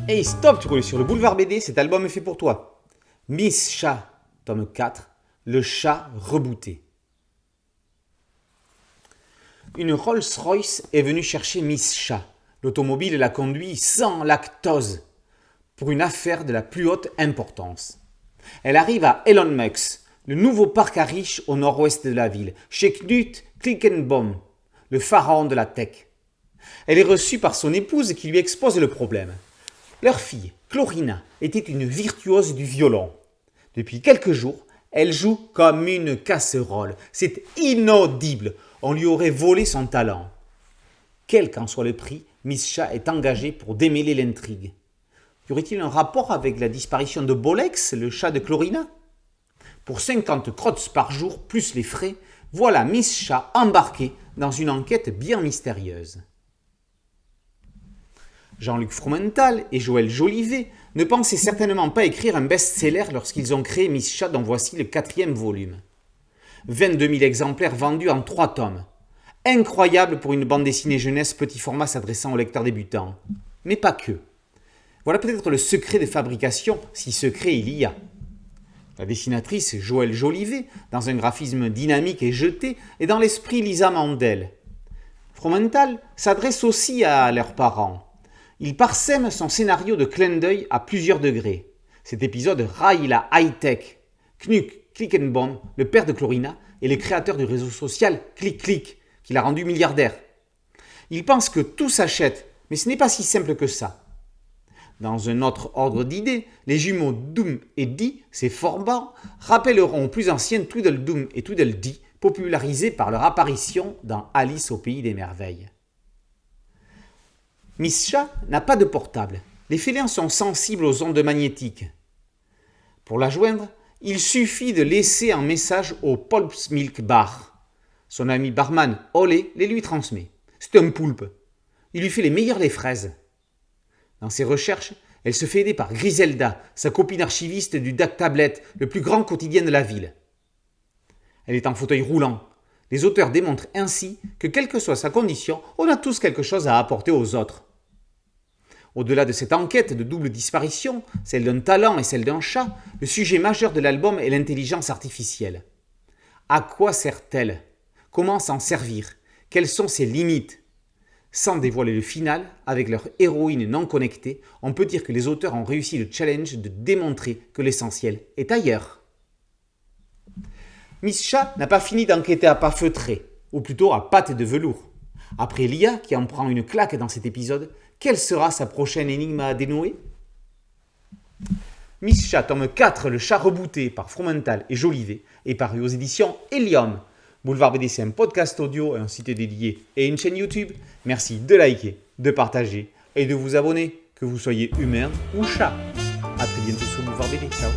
Hey stop, tu roules sur le boulevard BD, cet album est fait pour toi. Miss Chat, tome 4, le chat rebooté. Une Rolls-Royce est venue chercher Miss Chat. L'automobile la conduit sans lactose pour une affaire de la plus haute importance. Elle arrive à Elon Musk, le nouveau parc à riches au nord-ouest de la ville, chez Knut Klickenbaum, le pharaon de la tech. Elle est reçue par son épouse qui lui expose le problème. Leur fille, Chlorina, était une virtuose du violon. Depuis quelques jours, elle joue comme une casserole. C'est inaudible. On lui aurait volé son talent. Quel qu'en soit le prix, Miss Chat est engagée pour démêler l'intrigue. Y aurait-il un rapport avec la disparition de Bolex, le chat de Chlorina ? Pour 50 crottes par jour, plus les frais, voilà Miss Chat embarquée dans une enquête bien mystérieuse. Jean-Luc Fromental et Joël Jolivet ne pensaient certainement pas écrire un best-seller lorsqu'ils ont créé Miss Chat, dont voici le 4e volume. 22 000 exemplaires vendus en 3 tomes. Incroyable pour une bande dessinée jeunesse petit format s'adressant aux lecteurs débutants. Mais pas que. Voilà peut-être le secret de fabrication, si secret il y a. La dessinatrice Joël Jolivet, dans un graphisme dynamique et jeté, est dans l'esprit Lisa Mandel. Fromental s'adresse aussi à leurs parents. Il parsème son scénario de clin d'œil à plusieurs degrés. Cet épisode raille la high-tech. Knut Klickenbaum, le père de Chlorina, est le créateur du réseau social ClickClick, qui l'a rendu milliardaire. Il pense que tout s'achète, mais ce n'est pas si simple que ça. Dans un autre ordre d'idées, les jumeaux Doom et Dee, ces forbans, rappelleront aux plus anciens Tweedledum et Tweedledee, popularisés par leur apparition dans Alice au pays des merveilles. Miss Chat n'a pas de portable. Les félins sont sensibles aux ondes magnétiques. Pour la joindre, il suffit de laisser un message au Pulps Milk Bar. Son ami barman Olé les lui transmet. C'est un poulpe. Il lui fait les meilleurs laits fraises. Dans ses recherches, elle se fait aider par Griselda, sa copine archiviste du Dac Tablet, le plus grand quotidien de la ville. Elle est en fauteuil roulant. Les auteurs démontrent ainsi que, quelle que soit sa condition, on a tous quelque chose à apporter aux autres. Au-delà de cette enquête de double disparition, celle d'un talent et celle d'un chat, le sujet majeur de l'album est l'intelligence artificielle. À quoi sert-elle ? Comment s'en servir ? Quelles sont ses limites ? Sans dévoiler le final, avec leur héroïne non connectée, on peut dire que les auteurs ont réussi le challenge de démontrer que l'essentiel est ailleurs. Miss Chat n'a pas fini d'enquêter à pas feutrés, ou plutôt à pattes de velours. Après Lia, qui en prend une claque dans cet épisode, quelle sera sa prochaine énigme à dénouer ? Miss Chat, tome 4, le chat rebooté par Fromental et Jolivet, est paru aux éditions Helium. Boulevard BD, c'est un podcast audio, un site dédié et une chaîne YouTube. Merci de liker, de partager et de vous abonner, que vous soyez humain ou chat. A très bientôt sur Boulevard BD. Ciao.